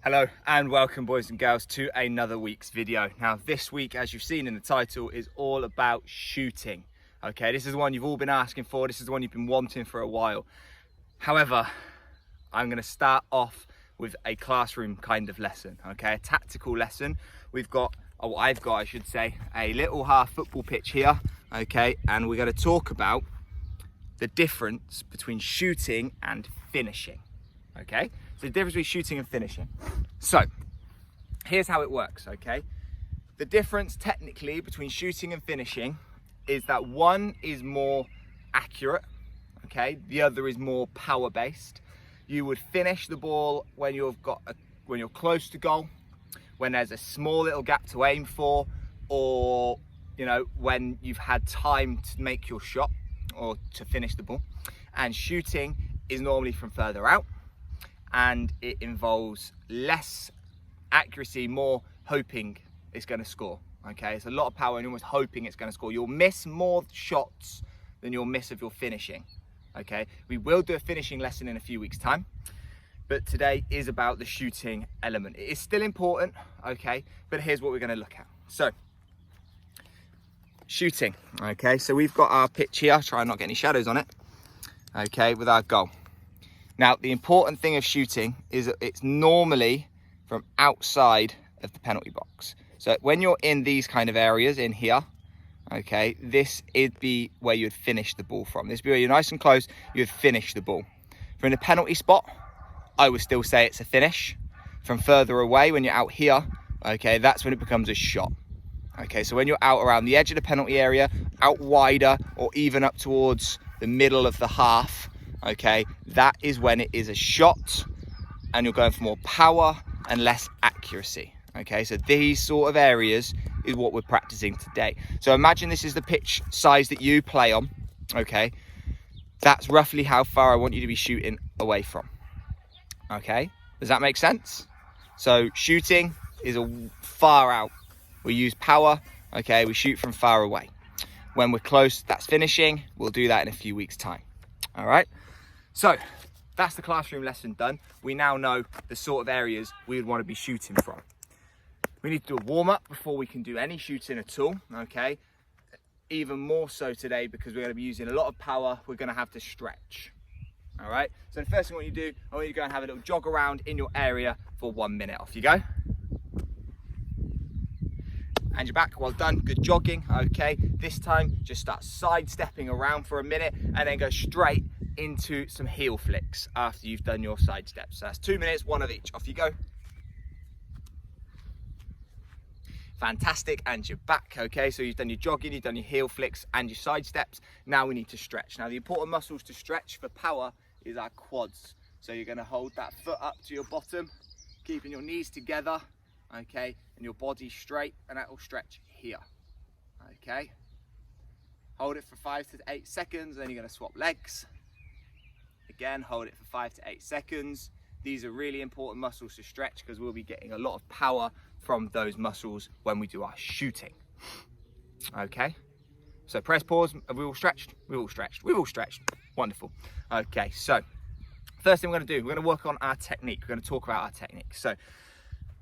Hello and welcome, boys and girls, to another week's video. Now this week, as you've seen in the title, is all about shooting. Okay, this is the one you've all been asking for. This is the one you've been wanting for a while. However, I'm going to start off with a classroom kind of lesson, okay, a tactical lesson. We've got, or I've got, I should say, a little half football pitch here, okay, and we're going to talk about the difference between shooting and finishing, okay? So the difference between shooting and finishing. So here's how it works, okay? The difference technically between shooting and finishing is that one is more accurate, okay? The other is more power based. You would finish the ball when you're close to goal, when there's a small little gap to aim for, or when you've had time to make your shot or to finish the ball. And shooting is normally from further out, and it involves less accuracy, more hoping it's going to score. Okay, it's a lot of power and you're almost hoping it's going to score. You'll miss more shots than you'll miss of your finishing. Okay, we will do a finishing lesson in a few weeks' time, but today is about the shooting element. It is still important, okay, but here's what we're going to look at. So shooting, okay, so we've got our pitch here. Try and not get any shadows on it, okay, with our goal. Now, the important thing of shooting is that it's normally from outside of the penalty box. So when you're in these kind of areas in here, okay, this would be where you'd finish the ball from. This would be where you're nice and close, you'd finish the ball. From the penalty spot, I would still say it's a finish. From further away, when you're out here, okay, that's when it becomes a shot. Okay, so when you're out around the edge of the penalty area, out wider, or even up towards the middle of the half, okay, that is when it is a shot and you're going for more power and less accuracy. Okay, so these sort of areas is what we're practicing today. So imagine this is the pitch size that you play on, okay? That's roughly how far I want you to be shooting away from. Okay, does that make sense? So shooting is a far out. We use power, okay, we shoot from far away. When we're close, that's finishing. We'll do that in a few weeks' time. All right, so that's the classroom lesson done. We now know the sort of areas we would want to be shooting from. We need to do a warm-up before we can do any shooting at all, okay? Even more so today because we're going to be using a lot of power. We're going to have to stretch, all right? So the first thing I want you to do, I want you to go and have a little jog around in your area for 1 minute. Off you go. And you're back, well done, good jogging, okay? This time, just start sidestepping around for a minute and then go straight into some heel flicks after you've done your side steps. So that's 2 minutes, one of each. Off you go. Fantastic, and you're back, okay? So you've done your jogging, you've done your heel flicks and your side steps. Now we need to stretch. Now the important muscles to stretch for power is our quads. So you're gonna hold that foot up to your bottom, keeping your knees together, okay? And your body straight, and that will stretch here, okay? Hold it for 5 to 8 seconds, then you're gonna swap legs. Again, hold it for 5 to 8 seconds. These are really important muscles to stretch because we'll be getting a lot of power from those muscles when we do our shooting. Okay, so press pause. Have we all stretched? We've all stretched. We've all stretched. Wonderful. Okay, so first thing we're going to do, we're going to work on our technique. We're going to talk about our technique. So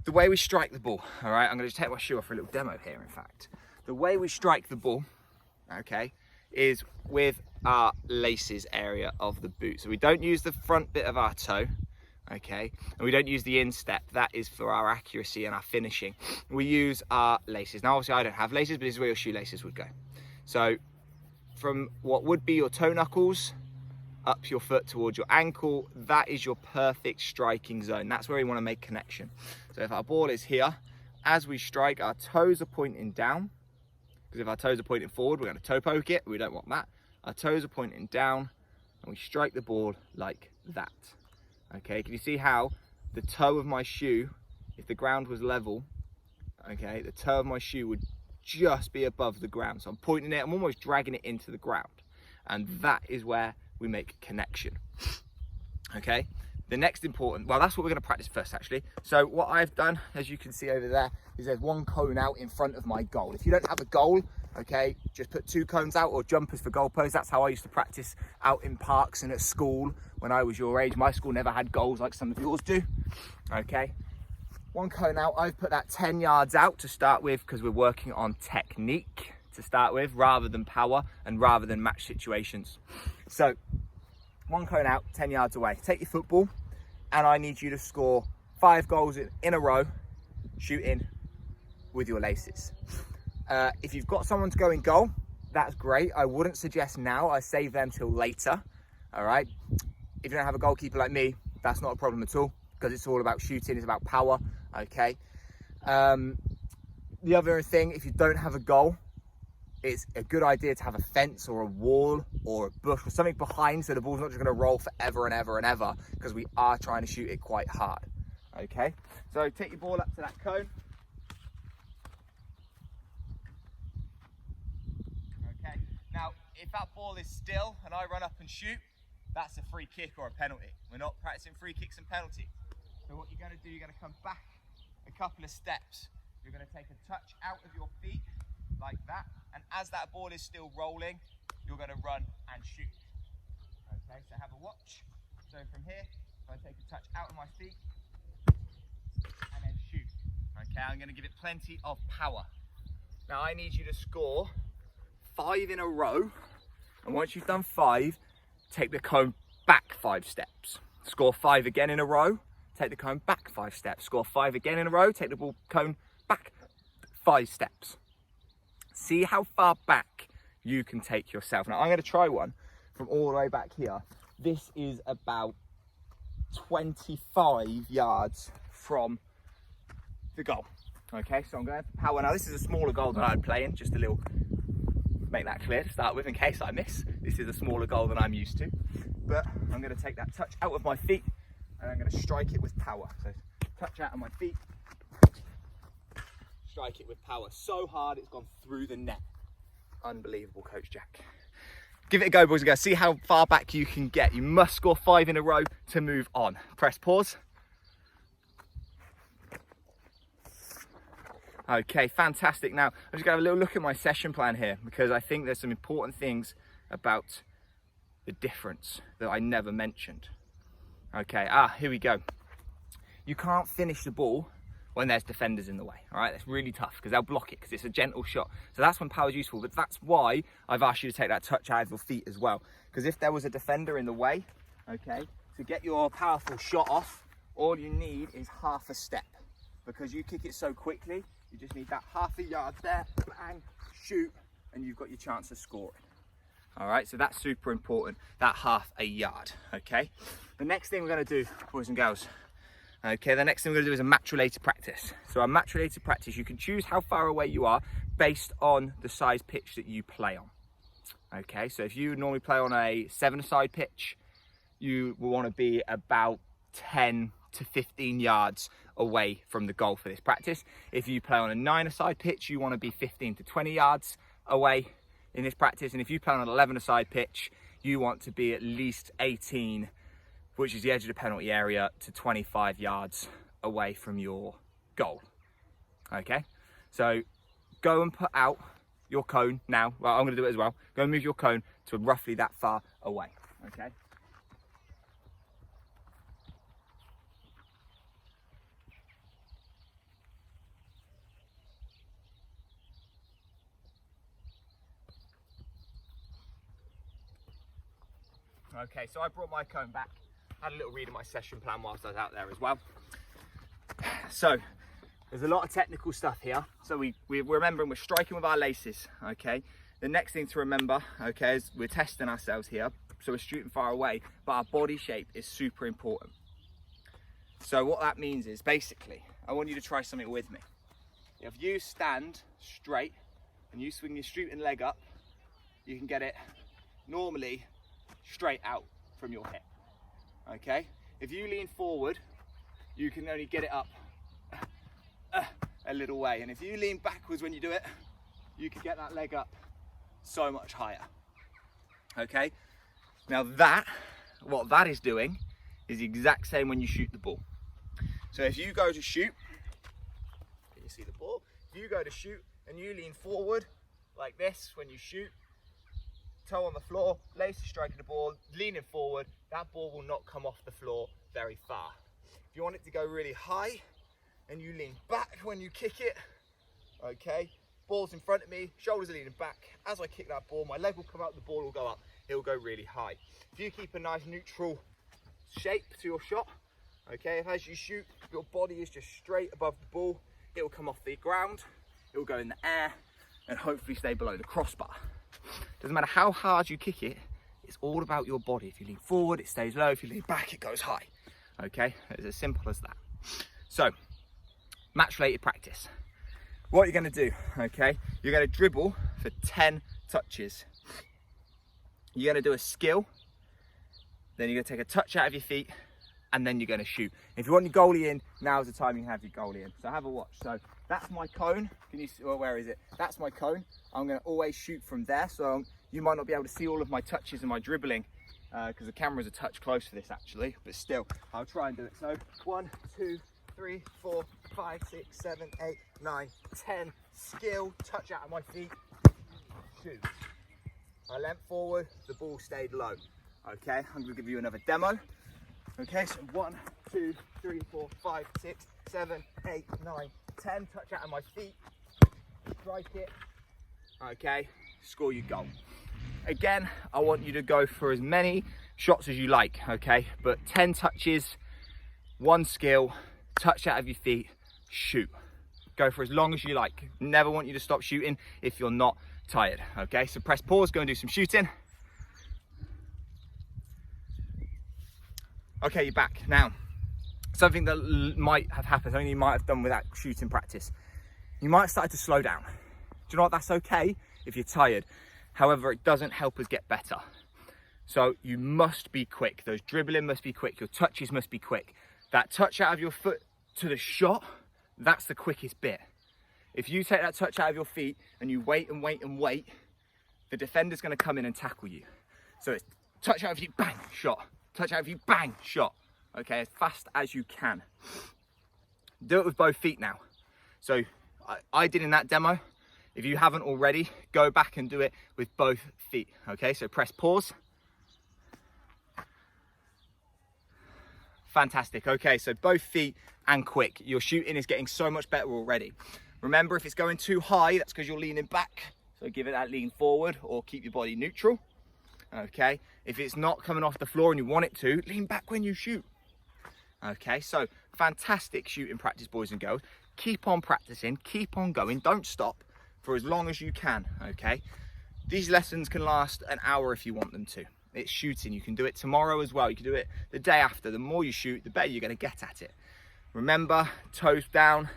the way we strike the ball, all right, I'm going to just take my shoe off for a little demo here, in fact. The way we strike the ball, okay, is with our laces area of the boot. So we don't use the front bit of our toe, okay, and we don't use the instep. That is for our accuracy and our finishing. We use our laces. Now obviously I don't have laces, but this is where your shoelaces would go. So from what would be your toe knuckles up your foot towards your ankle, that is your perfect striking zone. That's where we want to make connection. So if our ball is here, as we strike, our toes are pointing down, because if our toes are pointing forward, we're going to toe poke it. We don't want that. Our toes are pointing down and we strike the ball like that. Okay, can you see how the toe of my shoe, if the ground was level, okay, the toe of my shoe would just be above the ground. So I'm pointing it, I'm almost dragging it into the ground. And that is where we make connection. Okay, the next important, well, that's what we're going to practice first, actually. So what I've done, as you can see over there, is there's one cone out in front of my goal. If you don't have a goal, okay, just put 2 cones out or jumpers for goalposts. That's how I used to practice out in parks and at school when I was your age. My school never had goals like some of yours do, okay? One cone out, I've put that 10 yards out to start with because we're working on technique to start with rather than power and rather than match situations. So one cone out, 10 yards away. Take your football and I need you to score 5 goals in a row shooting with your laces. If you've got someone to go in goal, that's great. I wouldn't suggest now, I save them till later, all right? If you don't have a goalkeeper like me, that's not a problem at all because it's all about shooting, it's about power, okay? The other thing, if you don't have a goal, it's a good idea to have a fence or a wall or a bush or something behind so the ball's not just gonna roll forever and ever and ever because we are trying to shoot it quite hard, okay? So take your ball up to that cone. Okay, now if that ball is still and I run up and shoot, that's a free kick or a penalty. We're not practicing free kicks and penalties. So what you're gonna do, you're gonna come back a couple of steps. You're gonna take a touch out of your feet like that. And as that ball is still rolling, you're gonna run and shoot. Okay, so have a watch. So from here, if I take a touch out of my feet and then shoot. Okay, I'm gonna give it plenty of power. Now I need you to score 5 in a row. And once you've done 5, take the cone back 5 steps. Score 5 again in a row, take the cone back 5 steps. Score 5 again in a row, take the ball cone back 5 steps. See how far back you can take yourself. Now I'm going to try one from all the way back here. This is about 25 yards from the goal. Okay, so I'm going for power. Now this is a smaller goal than I'm playing, just a little, make that clear to start with in case I miss. This is a smaller goal than I'm used to. But I'm going to take that touch out of my feet and I'm going to strike it with power. So touch out of my feet. Strike it with power so hard it's gone through the net. Unbelievable, Coach Jack. Give it a go, boys and girls. See how far back you can get. You must score 5 in a row to move on. Press pause. Okay, fantastic. Now, I'm just going to have a little look at my session plan here because I think there's some important things about the difference that I never mentioned. Okay, here we go. You can't finish the ball when there's defenders in the way, all right? That's really tough because they'll block it because it's a gentle shot. So that's when power is useful, but that's why I've asked you to take that touch out of your feet as well. Because if there was a defender in the way, okay, to get your powerful shot off, all you need is half a step. Because you kick it so quickly, you just need that half a yard there, bang, shoot, and you've got your chance of scoring. All right, so that's super important, that half a yard, okay? The next thing we're gonna do, boys and girls, okay, the next thing we're gonna do is a match-related practice. So a match-related practice, you can choose how far away you are based on the size pitch that you play on. Okay, so if you normally play on a 7-a-side pitch, you will wanna be about 10 to 15 yards away from the goal for this practice. If you play on a 9-a-side pitch, you wanna be 15 to 20 yards away in this practice. And if you play on an 11-a-side pitch, you want to be at least 18, which is the edge of the penalty area, to 25 yards away from your goal. Okay, so go and put out your cone now. Well, I'm gonna do it as well. Go and move your cone to roughly that far away, okay? Okay, so I brought my cone back, had a little read of my session plan whilst I was out there as well. So, there's a lot of technical stuff here. So we're remembering we're striking with our laces, okay? The next thing to remember, okay, is we're testing ourselves here. So we're shooting far away, but our body shape is super important. So what that means is, basically, I want you to try something with me. If you stand straight and you swing your shooting leg up, you can get it normally straight out from your hip, okay? If you lean forward, you can only get it up a little way. And if you lean backwards when you do it, you can get that leg up so much higher, okay? Now what that is doing is the exact same when you shoot the ball. So if you go to shoot, you see the ball, if you go to shoot and you lean forward like this when you shoot, toe on the floor, laces striking the ball, leaning forward, that ball will not come off the floor very far. If you want it to go really high, and you lean back when you kick it. Okay, ball's in front of me, shoulders are leaning back. As I kick that ball, my leg will come out, the ball will go up, it will go really high. If you keep a nice neutral shape to your shot, okay, if as you shoot, your body is just straight above the ball, it will come off the ground, it will go in the air, and hopefully stay below the crossbar. Doesn't matter how hard you kick it, it's all about your body. If you lean forward, it stays low. If you lean back, it goes high. Okay, it's as simple as that. So, match-related practice. What you're gonna do, okay, you're gonna dribble for 10 touches. You're gonna do a skill, then you're gonna take a touch out of your feet, and then you're gonna shoot. If you want your goalie in, now's the time you can have your goalie in. So have a watch. So that's my cone. Can you see, well, where is it? That's my cone. I'm gonna always shoot from there. So you might not be able to see all of my touches and my dribbling because the camera's a touch close for this actually, but still, I'll try and do it. So 1, 2, 3, 4, 5, 6, 7, 8, 9, 10. Skill, touch out of my feet, shoot. I leant forward, the ball stayed low. Okay, I'm gonna give you another demo. Okay, so 1, 2, 3, 4, 5, 6, 7, 8, 9, 10. Touch out of my feet, strike it. Okay, score your goal. Again, I want you to go for as many shots as you like, okay? But 10 touches, 1 skill, touch out of your feet, shoot. Go for as long as you like. Never want you to stop shooting if you're not tired, okay? So press pause, go and do some shooting. Okay, you're back. Now, something that might have happened, something you might have done with that shooting practice. You might have started to slow down. Do you know what? That's okay if you're tired. However, it doesn't help us get better. So you must be quick. Those dribbling must be quick. Your touches must be quick. That touch out of your foot to the shot, that's the quickest bit. If you take that touch out of your feet and you wait and wait and wait, the defender's going to come in and tackle you. So it's touch out of you, bang, shot. Touch out of you, bang, shot. Okay, as fast as you can. Do it with both feet now. So I did in that demo. If you haven't already, go back and do it with both feet. Okay, so press pause. Fantastic. Okay, so both feet and quick. Your shooting is getting so much better already. Remember, if it's going too high, that's because you're leaning back. So give it that lean forward or keep your body neutral. Okay, if it's not coming off the floor and you want it to, lean back when you shoot. Okay, so fantastic shooting practice, boys and girls. Keep on practicing, keep on going, don't stop for as long as you can, okay? These lessons can last an hour if you want them to. It's shooting, you can do it tomorrow as well, you can do it the day after. The more you shoot, the better you're gonna get at it. Remember, toes down,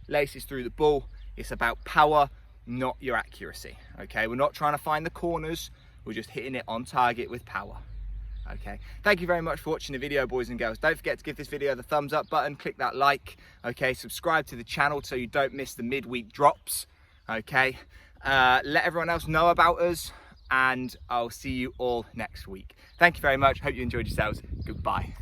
laces through the ball. It's about power, not your accuracy, okay? We're not trying to find the corners, we're just hitting it on target with power. Okay, thank you very much for watching the video, boys and girls. Don't forget to give this video the thumbs up button, click that like, okay, subscribe to the channel so you don't miss the midweek drops, okay. Let everyone else know about us, and I'll see you all next week. Thank you very much, hope you enjoyed yourselves. Goodbye.